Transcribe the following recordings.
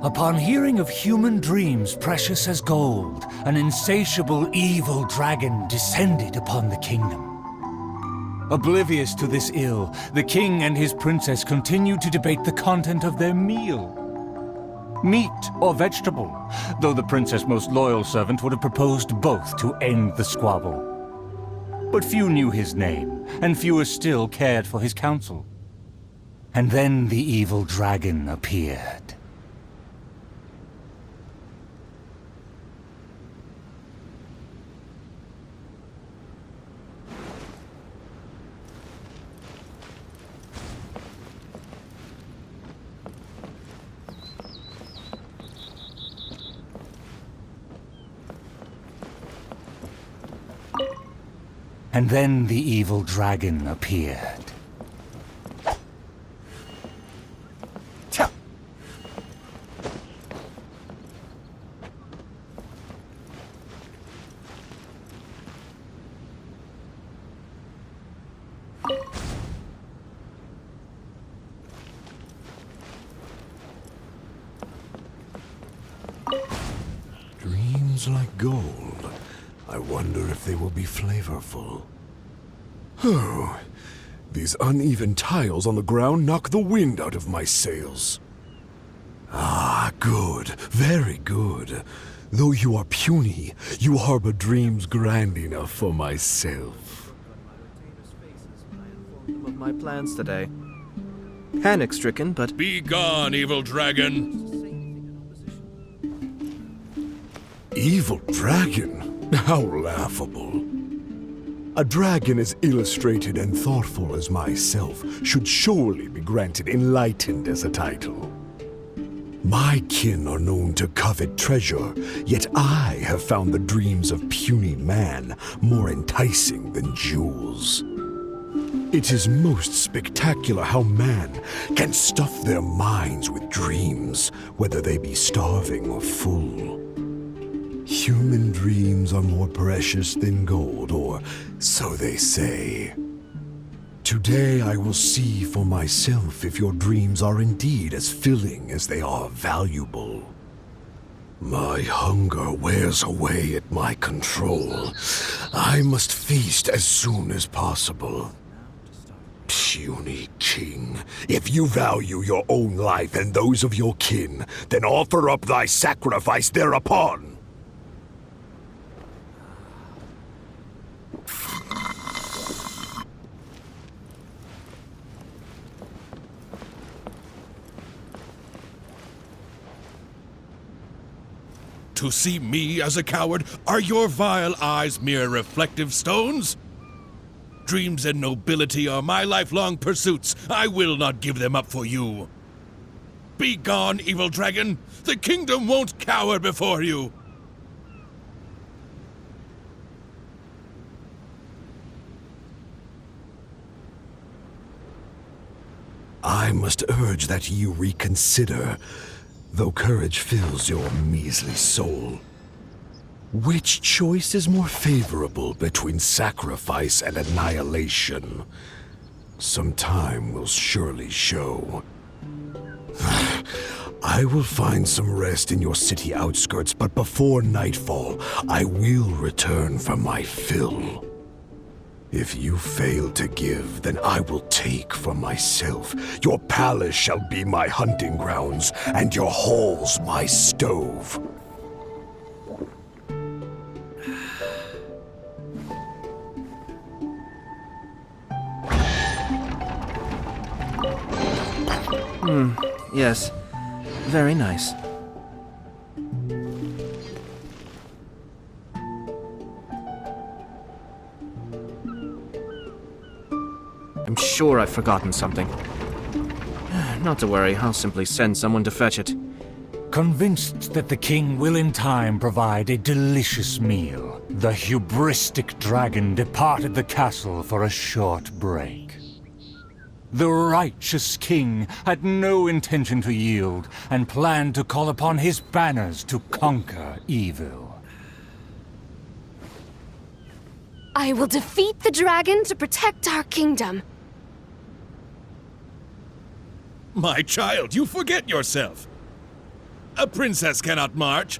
Upon hearing of human dreams precious as gold, an insatiable evil dragon descended upon the kingdom. Oblivious to this ill, the king and his princess continued to debate the content of their meal. Meat or vegetable, though the princess' most loyal servant would have proposed both to end the squabble. But few knew his name, and fewer still cared for his counsel. And then the evil dragon appeared. And then the evil dragon appeared. Dreams like gold. I wonder if they will be flavorful. Oh, these uneven tiles on the ground knock the wind out of my sails. Ah, good, very good. Though you are puny, you harbor dreams grand enough for myself. Of my plans today. Panic-stricken, but... Be gone, evil dragon! Evil dragon? How laughable. A dragon as illustrated and thoughtful as myself should surely be granted enlightened as a title. My kin are known to covet treasure, yet I have found the dreams of puny man more enticing than jewels. It is most spectacular how man can stuff their minds with dreams, whether they be starving or full. Human dreams are more precious than gold, or so they say. Today I will see for myself if your dreams are indeed as filling as they are valuable. My hunger wears away at my control. I must feast as soon as possible. Puny king, if you value your own life and those of your kin, then offer up thy sacrifice thereupon. To see me as a coward, are your vile eyes mere reflective stones? Dreams and nobility are my lifelong pursuits. I will not give them up for you. Be gone, evil dragon! The kingdom won't cower before you! I must urge that you reconsider, though courage fills your measly soul. Which choice is more favorable between sacrifice and annihilation? Some time will surely show. I will find some rest in your city outskirts, but before nightfall, I will return for my fill. If you fail to give, then I will take for myself. Your palace shall be my hunting grounds, and your halls my stove. Yes. Very nice. I'm sure I've forgotten something. Not to worry, I'll simply send someone to fetch it. Convinced that the king will in time provide a delicious meal, the hubristic dragon departed the castle for a short break. The righteous king had no intention to yield, and planned to call upon his banners to conquer evil. I will defeat the dragon to protect our kingdom. My child, you forget yourself. A princess cannot march.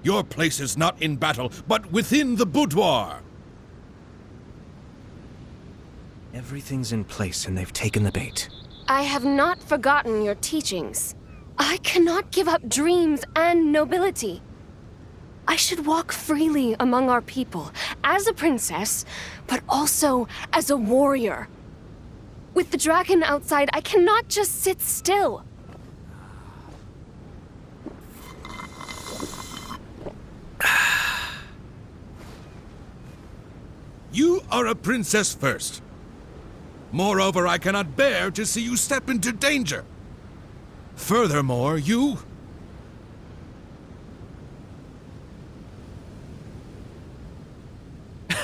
Your place is not in battle, but within the boudoir. Everything's in place and they've taken the bait. I have not forgotten your teachings. I cannot give up dreams and nobility. I should walk freely among our people, as a princess, but also as a warrior. With the dragon outside, I cannot just sit still. You are a princess first. Moreover, I cannot bear to see you step into danger. Furthermore, you...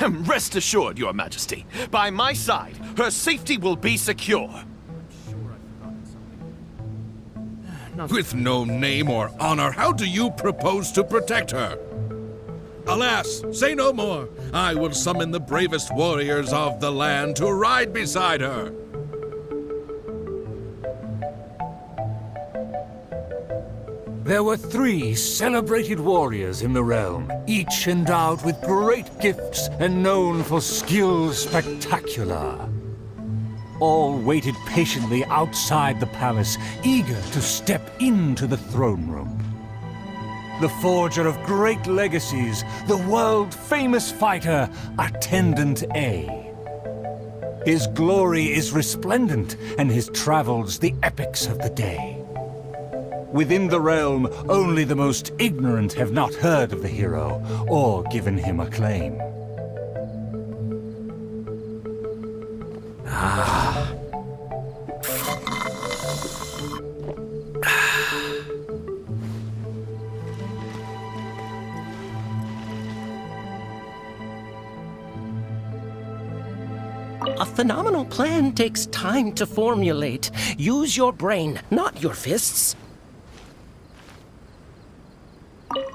Rest assured, Your Majesty. By my side, her safety will be secure. With no name or honor, how do you propose to protect her? Alas, say no more. I will summon the bravest warriors of the land to ride beside her. There were 3 celebrated warriors in the realm, each endowed with great gifts and known for skills spectacular. All waited patiently outside the palace, eager to step into the throne room. The forger of great legacies, the world-famous fighter, Attendant A. His glory is resplendent, and his travels the epics of the day. Within the realm, only the most ignorant have not heard of the hero, or given him acclaim. A phenomenal plan takes time to formulate. Use your brain, not your fists.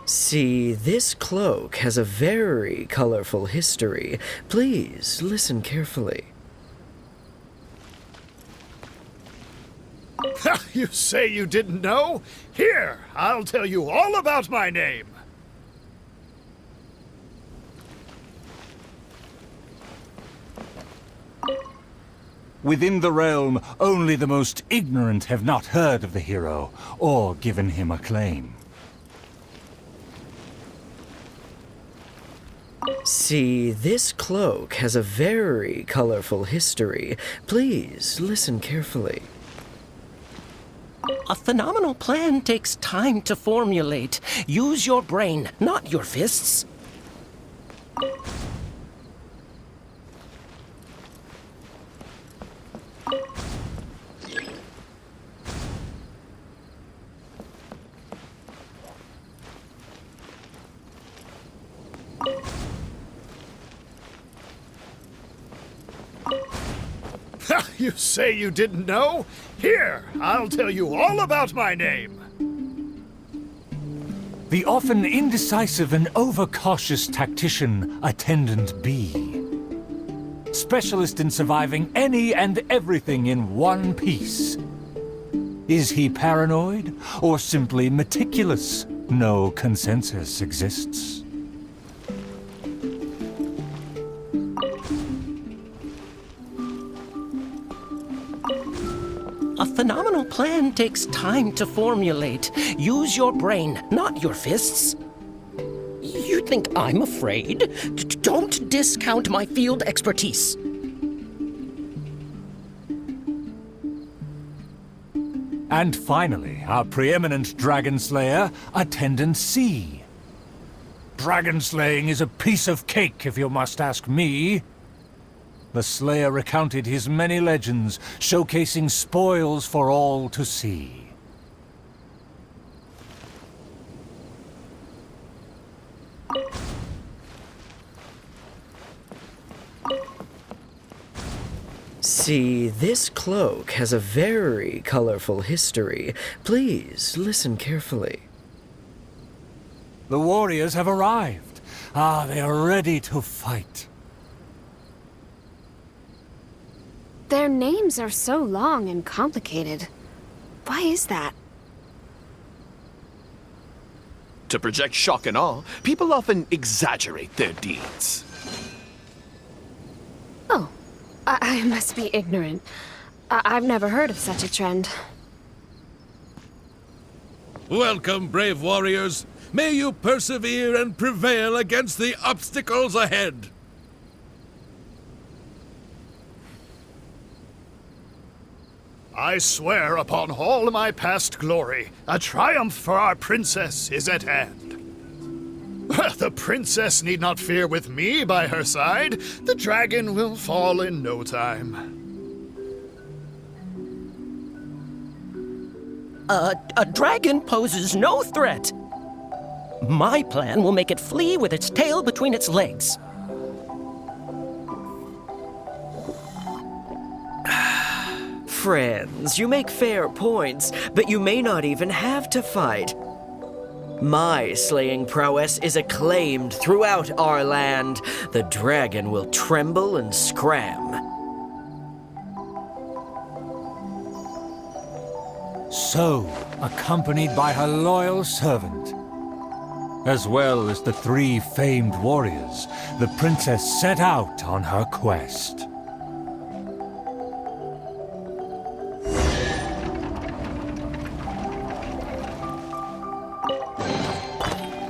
See, this cloak has a very colorful history. Please listen carefully. You say you didn't know? Here, I'll tell you all about my name. Within the realm, only the most ignorant have not heard of the hero, or given him acclaim. See, this cloak has a very colorful history. Please listen carefully. A phenomenal plan takes time to formulate. Use your brain, not your fists. You say you didn't know? Here, I'll tell you all about my name. The often indecisive and overcautious tactician, Attendant B. Specialist in surviving any and everything in one piece. Is he paranoid, or simply meticulous? No consensus exists. A phenomenal plan takes time to formulate. Use your brain, not your fists. You think I'm afraid? Don't discount my field expertise. And finally, our preeminent dragon slayer, Attendant C. Dragon slaying is a piece of cake, if you must ask me. The slayer recounted his many legends, showcasing spoils for all to see. See, this cloak has a very colorful history. Please listen carefully. The warriors have arrived. They are ready to fight. Their names are so long and complicated. Why is that? To project shock and awe, people often exaggerate their deeds. Oh, I must be ignorant. I've never heard of such a trend. Welcome, brave warriors. May you persevere and prevail against the obstacles ahead. I swear upon all my past glory, a triumph for our princess is at hand. The princess need not fear with me by her side. The dragon will fall in no time. A dragon poses no threat. My plan will make it flee with its tail between its legs. Friends, you make fair points, but you may not even have to fight. My slaying prowess is acclaimed throughout our land. The dragon will tremble and scram. So, accompanied by her loyal servant, as well as the 3 famed warriors, the princess set out on her quest.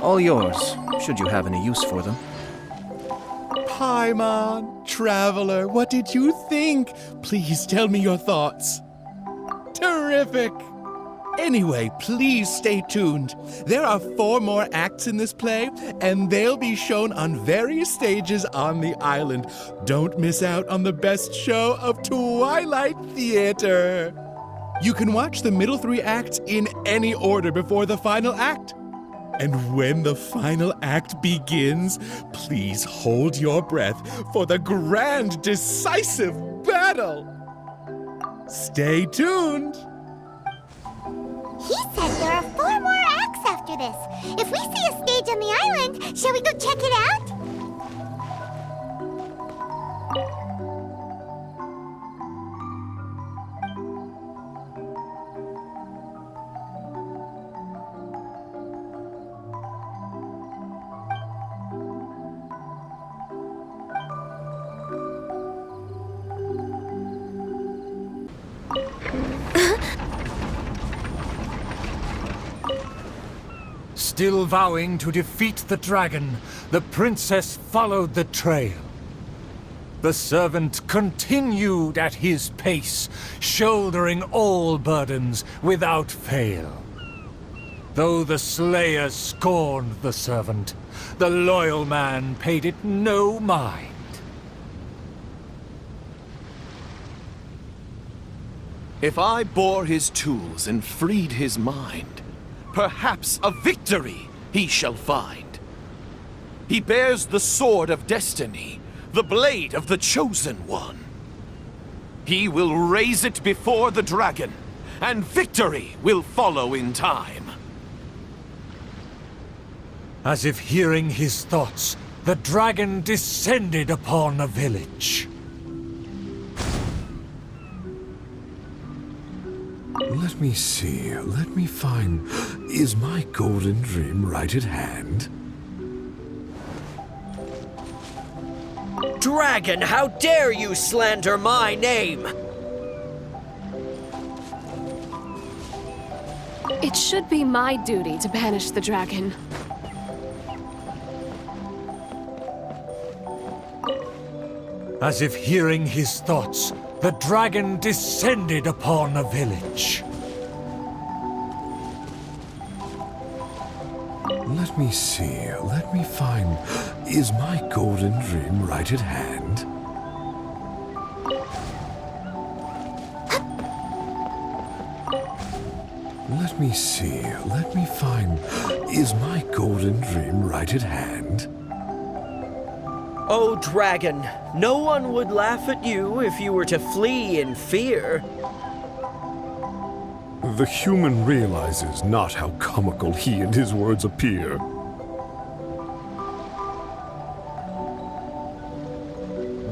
All yours, should you have any use for them. Paimon, traveler, what did you think? Please tell me your thoughts. Terrific! Anyway, please stay tuned. There are 4 more acts in this play, and they'll be shown on various stages on the island. Don't miss out on the best show of Twilight Theater. You can watch the middle 3 acts in any order before the final act. And when the final act begins, please hold your breath for the grand, decisive battle. Stay tuned. He said there are 4 more acts after this. If we see a stage on the island, shall we go check it out? Still vowing to defeat the dragon, the princess followed the trail. The servant continued at his pace, shouldering all burdens without fail. Though the slayer scorned the servant, the loyal man paid it no mind. If I bore his tools and freed his mind, perhaps a victory he shall find. He bears the sword of destiny, the blade of the chosen one. He will raise it before the dragon, and victory will follow in time. As if hearing his thoughts, the dragon descended upon a village. Let me see, let me find... Is my golden dream right at hand? Dragon, how dare you slander my name? It should be my duty to banish the dragon. As if hearing his thoughts, the dragon descended upon a village. Let me see, let me find... Is my golden dream right at hand? Let me see, let me find... Is my golden dream right at hand? Oh, dragon, no one would laugh at you if you were to flee in fear. The human realizes not how comical he and his words appear.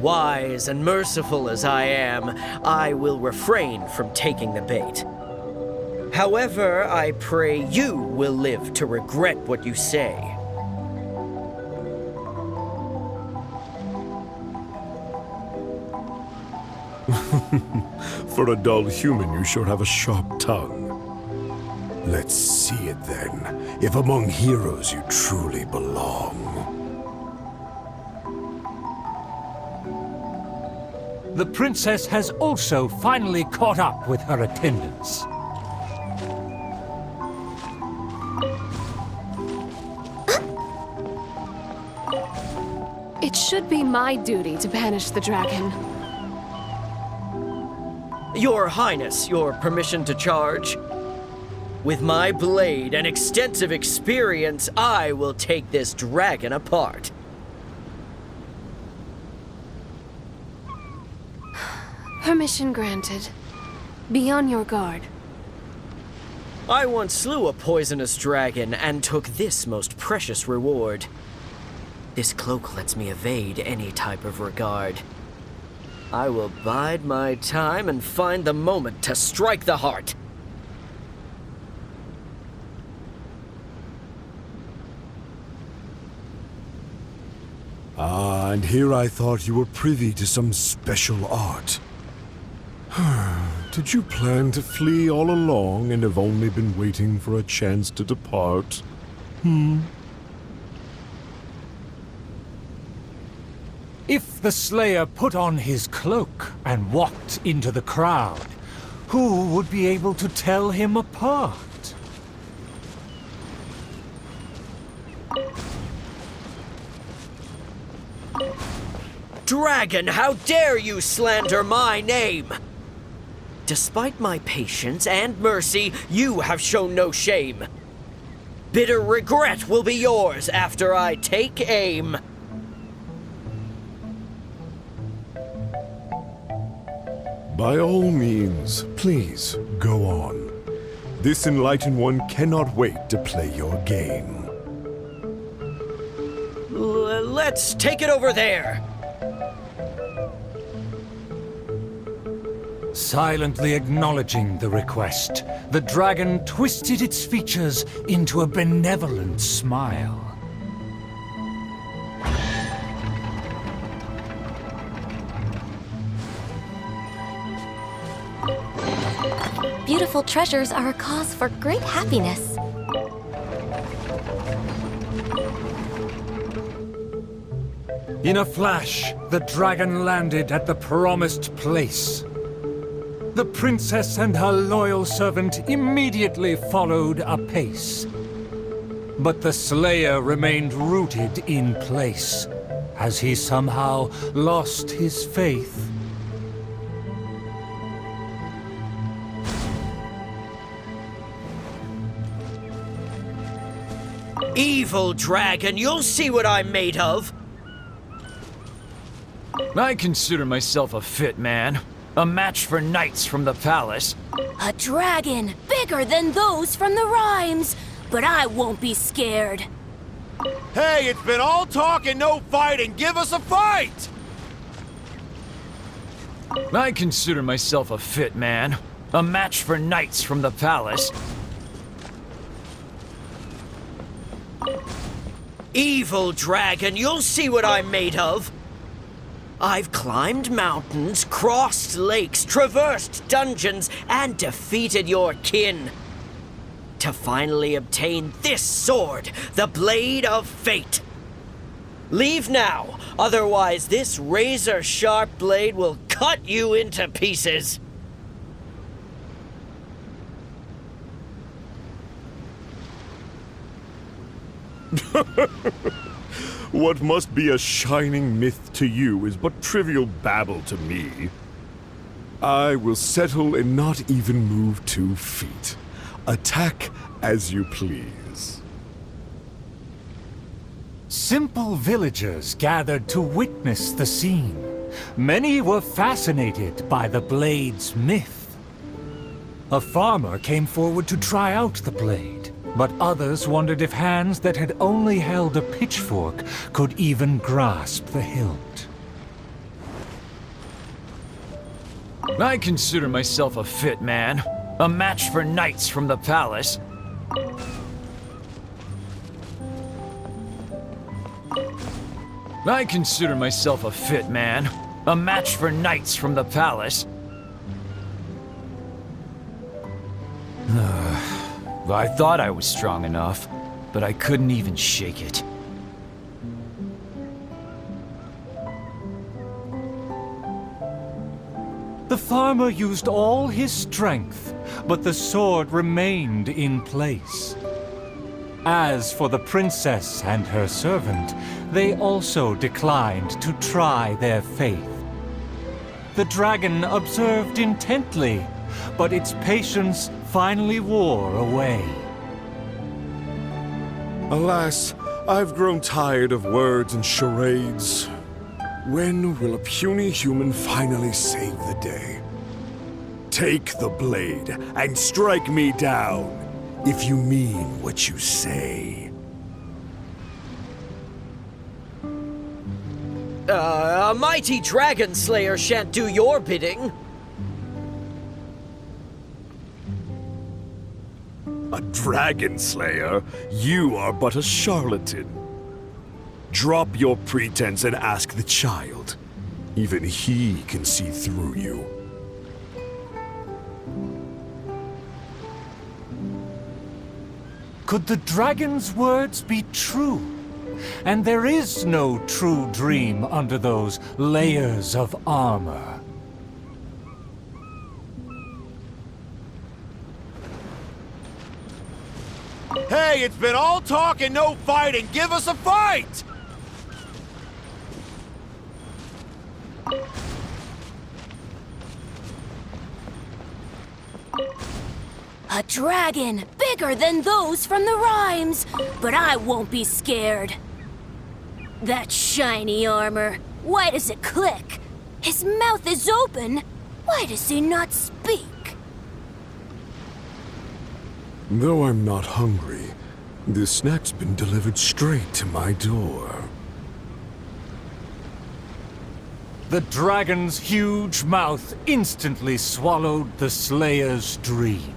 Wise and merciful as I am, I will refrain from taking the bait. However, I pray you will live to regret what you say. For a dull human, you sure have a sharp tongue. Let's see it then, if among heroes you truly belong. The princess has also finally caught up with her attendants. It should be my duty to banish the dragon. Your Highness, your permission to charge? With my blade and extensive experience, I will take this dragon apart. Permission granted. Be on your guard. I once slew a poisonous dragon and took this most precious reward. This cloak lets me evade any type of regard. I will bide my time and find the moment to strike the heart. Ah, and here I thought you were privy to some special art. Did you plan to flee all along and have only been waiting for a chance to depart? If the Slayer put on his cloak and walked into the crowd, who would be able to tell him apart? Dragon, how dare you slander my name? Despite my patience and mercy, you have shown no shame. Bitter regret will be yours after I take aim. By all means, please, go on. This enlightened one cannot wait to play your game. Let's take it over there. Silently acknowledging the request, the dragon twisted its features into a benevolent smile. Beautiful treasures are a cause for great happiness. In a flash, the dragon landed at the promised place. The princess and her loyal servant immediately followed apace. But the Slayer remained rooted in place, as he somehow lost his faith. Evil dragon, you'll see what I'm made of. I consider myself a fit man. A match for knights from the palace. A dragon, bigger than those from the rhymes. But I won't be scared. Hey, it's been all talk and no fighting. Give us a fight! I consider myself a fit man. A match for knights from the palace. Evil dragon, you'll see what I'm made of. I've climbed mountains, crossed lakes, traversed dungeons, and defeated your kin. To finally obtain this sword, the Blade of Fate. Leave now, otherwise this razor-sharp blade will cut you into pieces. What must be a shining myth to you is but trivial babble to me. I will settle and not even move 2 feet. Attack as you please. Simple villagers gathered to witness the scene. Many were fascinated by the blade's myth. A farmer came forward to try out the blade, but others wondered if hands that had only held a pitchfork could even grasp the hilt. I consider myself a fit man. A match for knights from the palace. I consider myself a fit man. A match for knights from the palace. I thought I was strong enough, but I couldn't even shake it. The farmer used all his strength, but the sword remained in place. As for the princess and her servant, they also declined to try their faith. The dragon observed intently, but its patience finally wore away. Alas, I've grown tired of words and charades. When will a puny human finally save the day? Take the blade and strike me down, if you mean what you say. A mighty dragon slayer shan't do your bidding. A dragon slayer? You are but a charlatan. Drop your pretense and ask the child. Even he can see through you. Could the dragon's words be true? And there is no true dream under those layers of armor. Hey, it's been all talk and no fighting. Give us a fight! A dragon, bigger than those from the rhymes. But I won't be scared. That shiny armor, why does it click? His mouth is open. Why does he not speak? Though I'm not hungry, this snack's been delivered straight to my door. The dragon's huge mouth instantly swallowed the Slayer's dream.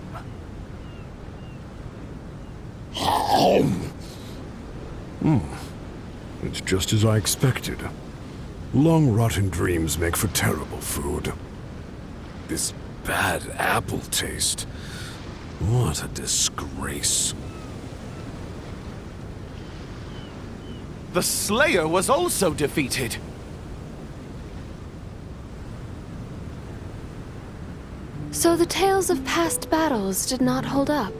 It's just as I expected. Long rotten dreams make for terrible food. This bad apple taste. What a disgrace. The Slayer was also defeated. So the tales of past battles did not hold up.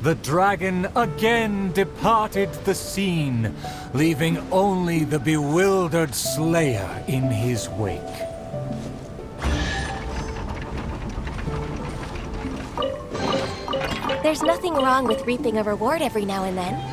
The dragon again departed the scene, leaving only the bewildered Slayer in his wake. There's nothing wrong with reaping a reward every now and then.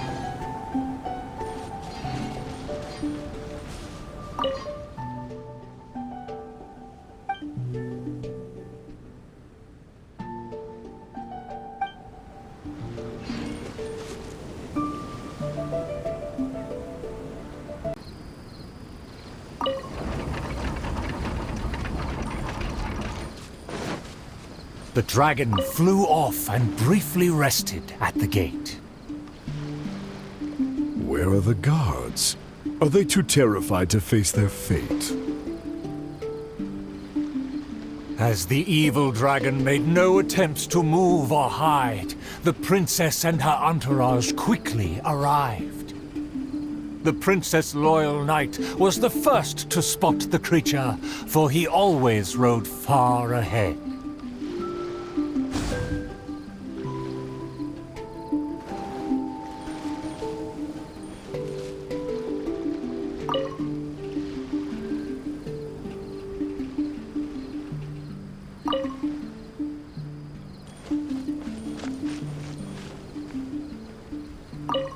The dragon flew off and briefly rested at the gate. Where are the guards? Are they too terrified to face their fate? As the evil dragon made no attempts to move or hide, the princess and her entourage quickly arrived. The Princess Loyal Knight was the first to spot the creature, for he always rode far ahead.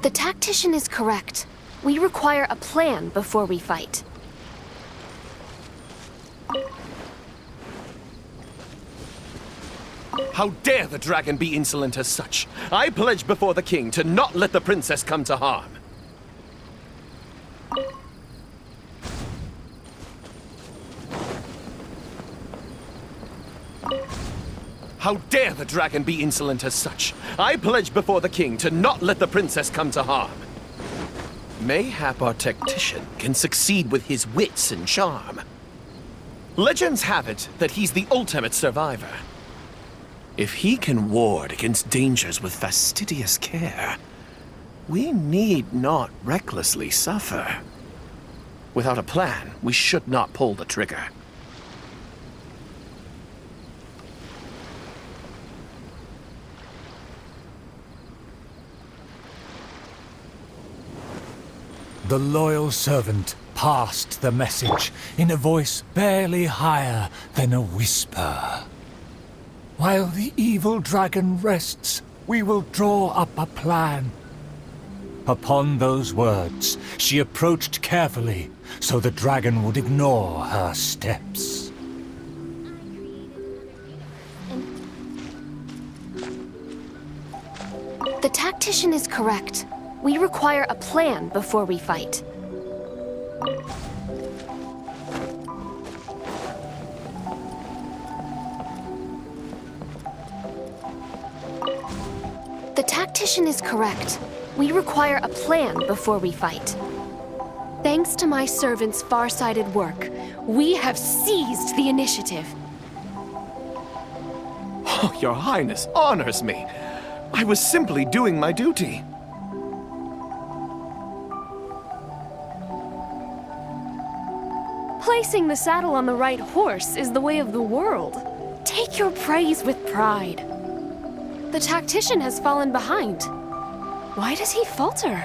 The tactician is correct. We require a plan before we fight. How dare the dragon be insolent as such? I pledge before the king to not let the princess come to harm. How dare the dragon be insolent as such? I pledge before the king to not let the princess come to harm. Mayhap our tactician can succeed with his wits and charm. Legends have it that he's the ultimate survivor. If he can ward against dangers with fastidious care, we need not recklessly suffer. Without a plan, we should not pull the trigger. The loyal servant passed the message in a voice barely higher than a whisper. While the evil dragon rests, we will draw up a plan. Upon those words, she approached carefully, so the dragon would ignore her steps. The tactician is correct. We require a plan before we fight. The tactician is correct. We require a plan before we fight. Thanks to my servant's far-sighted work, we have seized the initiative. Oh, Your Highness honors me. I was simply doing my duty. Placing the saddle on the right horse is the way of the world. Take your praise with pride. The tactician has fallen behind. Why does he falter?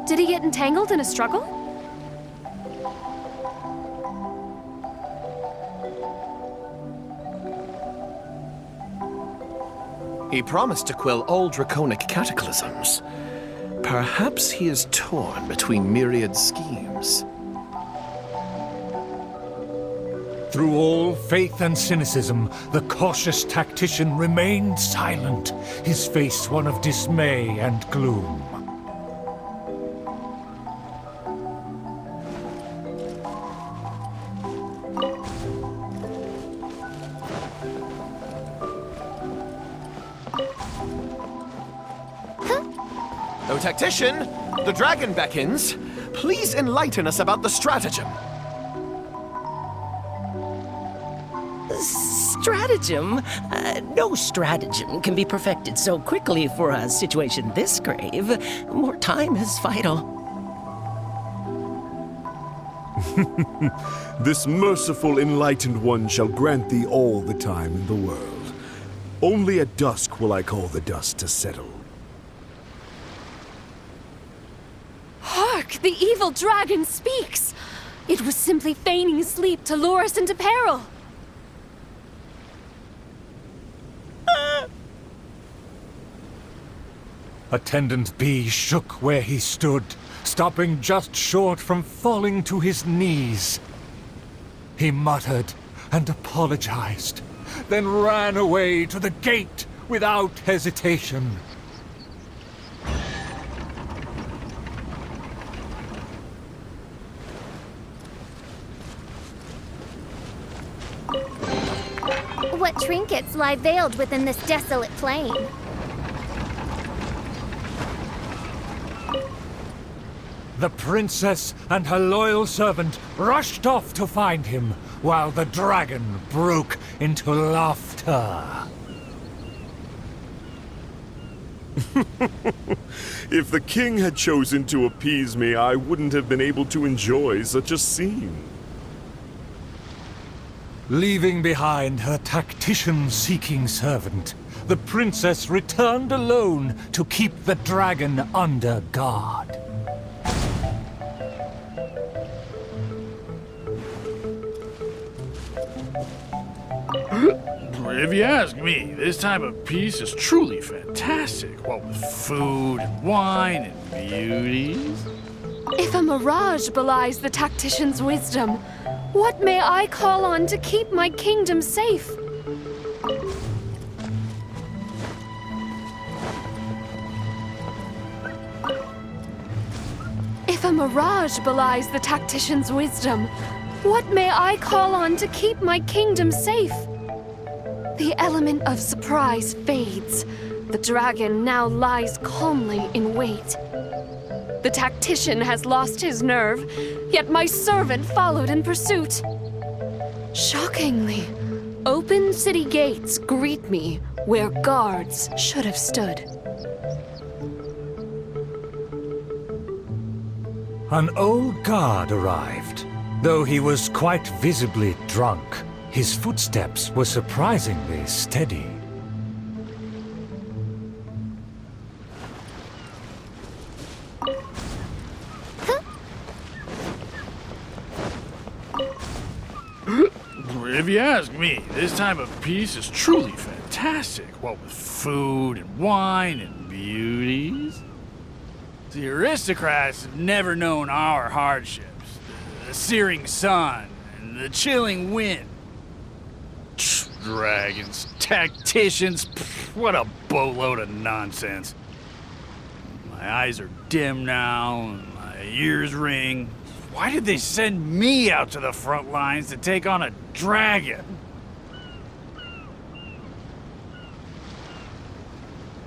Did he get entangled in a struggle? He promised to quell all draconic cataclysms. Perhaps he is torn between myriad schemes. Through all faith and cynicism, the cautious tactician remained silent, his face one of dismay and gloom. O tactician, the dragon beckons. Please enlighten us about the stratagem. Stratagem? No stratagem can be perfected so quickly for a situation this grave. More time is vital. This merciful, enlightened one shall grant thee all the time in the world. Only at dusk will I call the dust to settle. Hark! The evil dragon speaks! It was simply feigning sleep to lure us into peril. Attendant B shook where he stood, stopping just short from falling to his knees. He muttered and apologized, then ran away to the gate without hesitation. What trinkets lie veiled within this desolate plain? The princess and her loyal servant rushed off to find him, while the dragon broke into laughter. If the king had chosen to appease me, I wouldn't have been able to enjoy such a scene. Leaving behind her tactician-seeking servant, the princess returned alone to keep the dragon under guard. If you ask me, this time of peace is truly fantastic. What with food, wine, and beauties. If a mirage belies the tactician's wisdom, what may I call on to keep my kingdom safe? If a mirage belies the tactician's wisdom, what may I call on to keep my kingdom safe? The element of surprise fades. The dragon now lies calmly in wait. The tactician has lost his nerve, yet my servant followed in pursuit. Shockingly, open city gates greet me where guards should have stood. An old guard arrived. Though he was quite visibly drunk, his footsteps were surprisingly steady. If you ask me, this time of peace is truly fantastic. What with food and wine and beauties. The aristocrats have never known our hardships. The searing sun and the chilling wind. Dragons, tacticians, what a boatload of nonsense. My eyes are dim now, and my ears ring. Why did they send me out to the front lines to take on a dragon?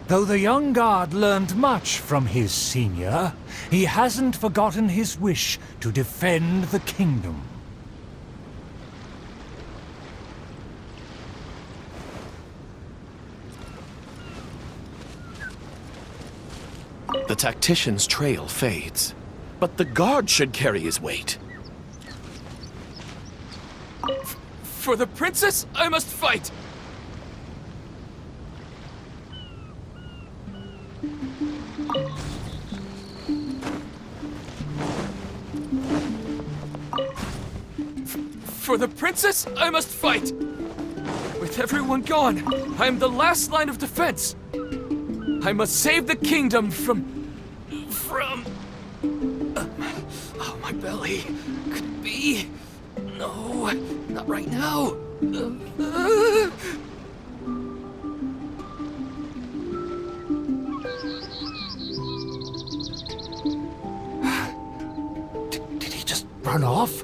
Though the young guard learned much from his senior, he hasn't forgotten his wish to defend the kingdom. The tactician's trail fades, but the guard should carry his weight. For the princess, I must fight! For the princess, I must fight! With everyone gone, I am the last line of defense. I must save the kingdom from... Oh, my belly. Could it be? No, not right now. Did he just run off?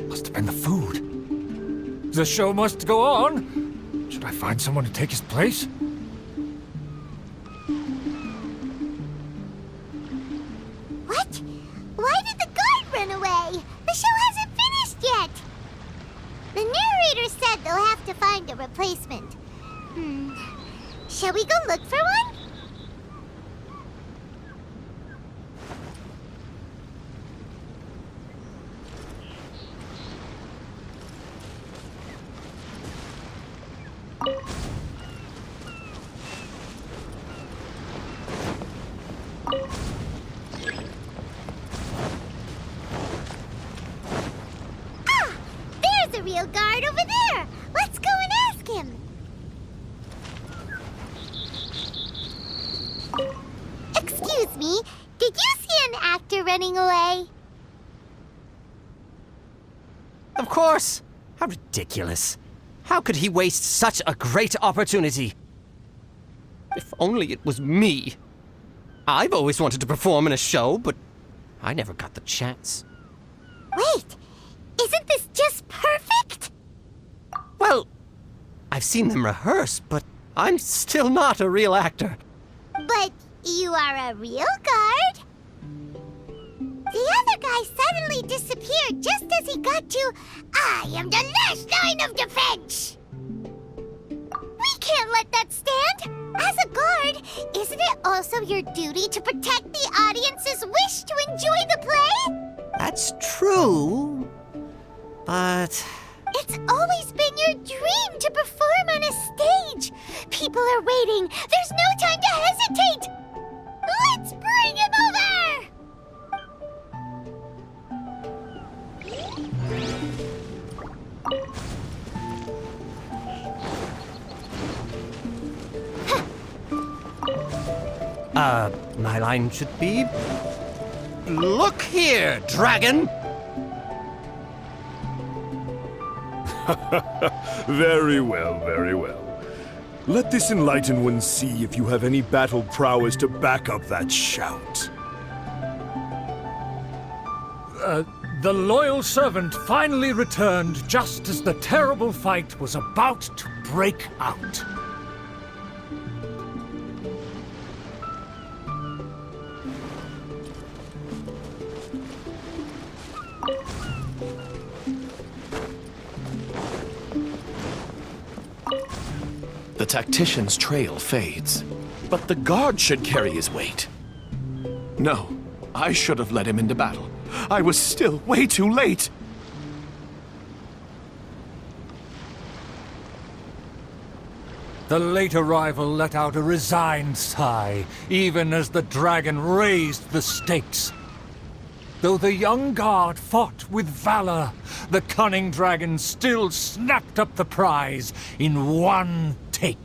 Must have been the food. The show must go on. Should I find someone to take his place? What? Why did the guard run away? The show hasn't finished yet. The narrator said they'll have to find a replacement. Shall we go look for one? There's a real guard over there. Let's go and ask him. Excuse me, did you see an actor running away? Of course! How ridiculous. How could he waste such a great opportunity? If only it was me. I've always wanted to perform in a show, but I never got the chance. Wait, isn't this just perfect? Well, I've seen them rehearse, but I'm still not a real actor. But you are a real guard? The other guy suddenly disappeared just as he got to, I am the last line of defense! We can't let that stand! As a guard, isn't it also your duty to protect the audience's wish to enjoy the play? That's true, but... It's always been your dream to perform on a stage! People are waiting! There's no time to hesitate! Let's bring him over! My line should be... Look here, dragon! Very well, very well. Let this enlightened one see if you have any battle prowess to back up that shout. The loyal servant finally returned just as the terrible fight was about to break out. The tactician's trail fades, but the guard should carry his weight. No, I should have led him into battle. I was still way too late. The late arrival let out a resigned sigh, even as the dragon raised the stakes. Though the young guard fought with valor, the cunning dragon still snapped up the prize in one take.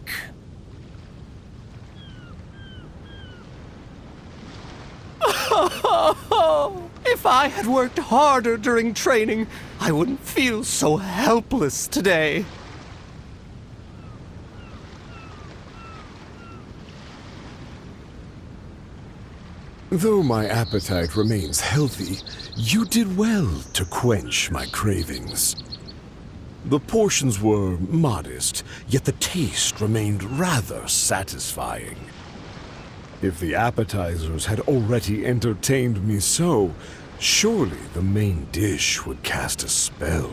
If I had worked harder during training, I wouldn't feel so helpless today. Though my appetite remains healthy, you did well to quench my cravings. The portions were modest, yet the taste remained rather satisfying. If the appetizers had already entertained me so, surely the main dish would cast a spell.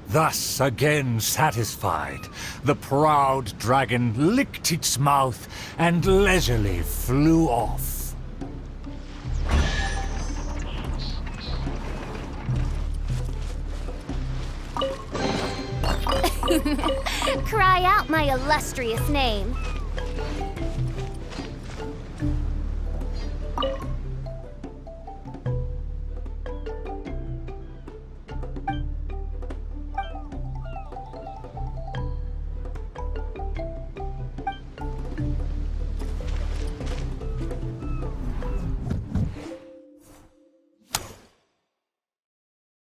Thus, again satisfied, the proud dragon licked its mouth and leisurely flew off. Cry out my illustrious name.